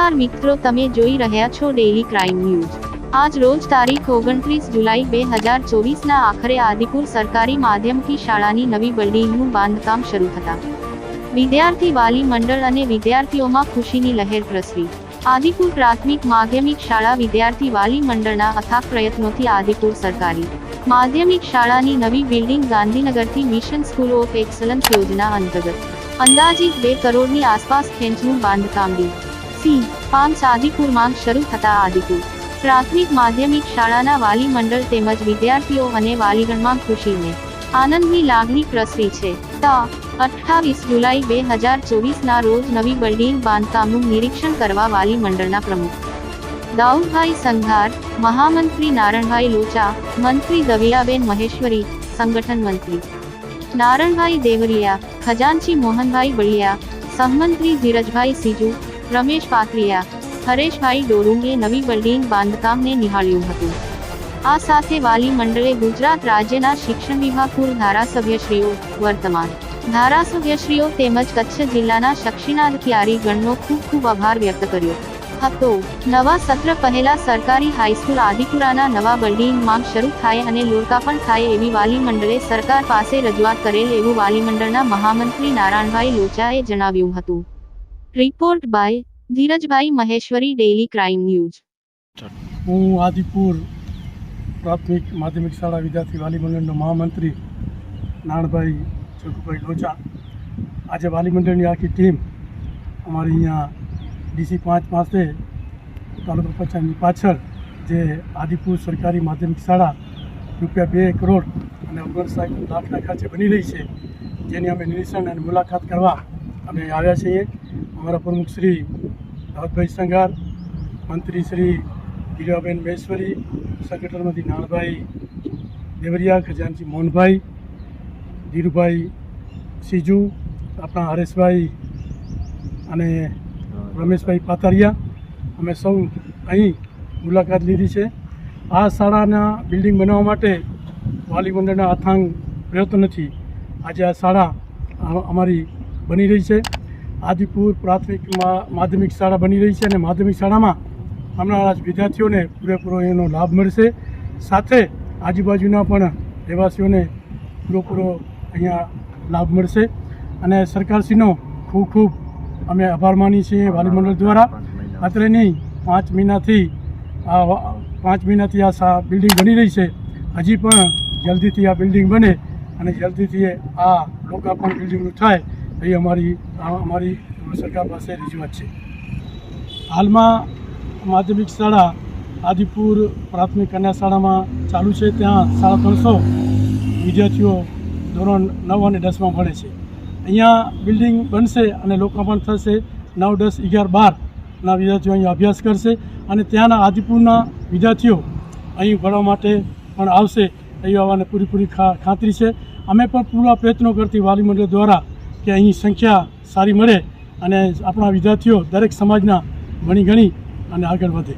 નમસ્કાર મિત્રો, તમે જોઈ રહ્યા છો ડેઇલી ક્રાઇમ ન્યૂઝ। આજ રોજ તારીખ 29 જુલાઈ 2024 ના આખરે આદિપુર સરકારી માધ્યમિક શાળાની નવી બિલ્ડિંગનું બાંધકામ શરૂ થતા વિદ્યાર્થી વાલી મંડળ અને વિદ્યાર્થીઓમાં ખુશીની લહેર પ્રસરી। આદિપુર પ્રાથમિક માધ્યમિક શાળા વિદ્યાર્થી વાલી મંડળના અથાગ પ્રયત્નોથી આદિપુર સરકારી માધ્યમિક શાળાની નવી બિલ્ડિંગ ગાંધીનગરથી મિશન સ્કૂલ ઓફ એક્સલન્સ યોજના અંતર્ગત અંદાજિત 2 કરોડની આસપાસ ખેંચનું બાંધકામ C5 આદિપુરમાં શરૂ થતા આદિપુર પ્રાથમિક માધ્યમિક શાળાના વાલી મંડળ તેમજ વિદ્યાર્થીઓ અને વાલીગણમાં ખુશીને આનંદની લાગણી પ્રસરી છે। 28 જુલાઈ 2024 ના રોજ નવી બિલ્ડિંગ બાંધકામનું નિરીક્ષણ કરવા વાલી મંડળના પ્રમુખ દાઉદભાઈ સંઘાર, મહામંત્રી નારણભાઈ લોચા, મંત્રી દવિયાબેન મહેશ્વરી, સંગઠન મંત્રી નારણભાઈ દેવરિયા, ખજાનચી મોહનભાઈ બળિયા, સહમંત્રી ધીરજભાઈ સીજુ, રમેશ પાત્રિયા, હરેશભાઈ ડોરુંગે નવી બિલ્ડિંગ બાંધકામને નિહાળ્યું હતું। આ સાથે વાલી મંડળે ગુજરાત રાજ્યના શિક્ષણ વિભાગ પૂર્વ ધારાસભ્યશ્રીઓ, વર્તમાન ધારાસભ્યશ્રીઓ તેમજ કચ્છ જિલ્લાના શિક્ષણાધિકારી ગણનો ખૂબ આભાર વ્યક્ત કર્યો હતો। નવા સત્ર પહેલા સરકારી હાઈસ્કૂલ આદિપુરાના નવા બિલ્ડિંગમાં શરૂ થાય અને લોકાર્પણ થાય એવી વાલી મંડળે સરકાર પાસે રજૂઆત કરેલ એવું વાલી મંડળના મહામંત્રી નારાયણભાઈ લોચાએ જણાવ્યું હતું। Report by Dhirajbhai Maheshwari, daily crime news. હું આદિપુર પ્રાથમિક માધ્યમિક શાળા વિદ્યાર્થી વાલી મંડળનો મહામંત્રી નારણભાઈ ચકુભાઈ લોચા। આજે વાલી મંડળની આખી ટીમ અમારી અહીંયા DC5 પાસે તાલુકા પંચાયતની પાછળ જે આદિપુર સરકારી માધ્યમિક શાળા ₹2 કરોડ અને 59 લાખના ખર્ચે બની રહી છે, જેની અમે નિરીક્ષણ અને મુલાકાત કરવા અમે આવ્યા છીએ। અમારા પ્રમુખ શ્રી દાઉદભાઈ સંઘાર, મંત્રી શ્રી દવિયાબેન મહેશ્વરી, સંગઠનમાંથી નારણભાઈ દેવરિયા, ખજાનચી મોહનભાઈ, ધીરુભાઈ સીજુ, આપણા હરેશભાઈ અને રમેશભાઈ પાતરિયા, અમે સૌ અહીં મુલાકાત લીધી છે। આ શાળાના બિલ્ડિંગ બનાવવા માટે વાલી મંડળના અથાગ પ્રયત્નોથી આજે આ શાળા અમારી બની રહી છે। આદિપુર પ્રાથમિક માધ્યમિક શાળા બની રહી છે અને માધ્યમિક શાળામાં આવનારા વિદ્યાર્થીઓને પૂરેપૂરો એનો લાભ મળશે, સાથે આજુબાજુના પણ રહેવાસીઓને પૂરેપૂરો અહીંયા લાભ મળશે અને સરકારશ્રીનો ખૂબ અમે આભાર માનીએ છીએ વાલી મંડળ દ્વારા। અત્રે નહીં 5 મહિનાથી આ બિલ્ડિંગ બની રહી છે, હજી પણ જલ્દીથી આ બિલ્ડિંગ બને અને જલ્દીથી આ લોકાર્પણ બિલ્ડિંગનું થાય એ અમારી સરકાર પાસે રજૂઆત છે। હાલમાં માધ્યમિક શાળા આદિપુર પ્રાથમિક કન્યા શાળામાં ચાલુ છે, ત્યાં 350 વિદ્યાર્થીઓ ધોરણ 9 અને 10માં ભણે છે। અહીંયા બિલ્ડિંગ બનશે અને લોકાર્પણ થશે। 9, 10, 11, 12ના વિદ્યાર્થીઓ અહીં અભ્યાસ કરશે અને ત્યાંના આદિપુરના વિદ્યાર્થીઓ અહીં ભણવા માટે પણ આવશે એવી આવવાને પૂરી ખાતરી છે। અમે પણ પૂરા પ્રયત્નો કરતી વાલી મંડળ દ્વારા કે અહીં સંખ્યા સારી મળે અને આપણા વિદ્યાર્થીઓ દરેક સમાજના ભણી ગણી અને આગળ વધે।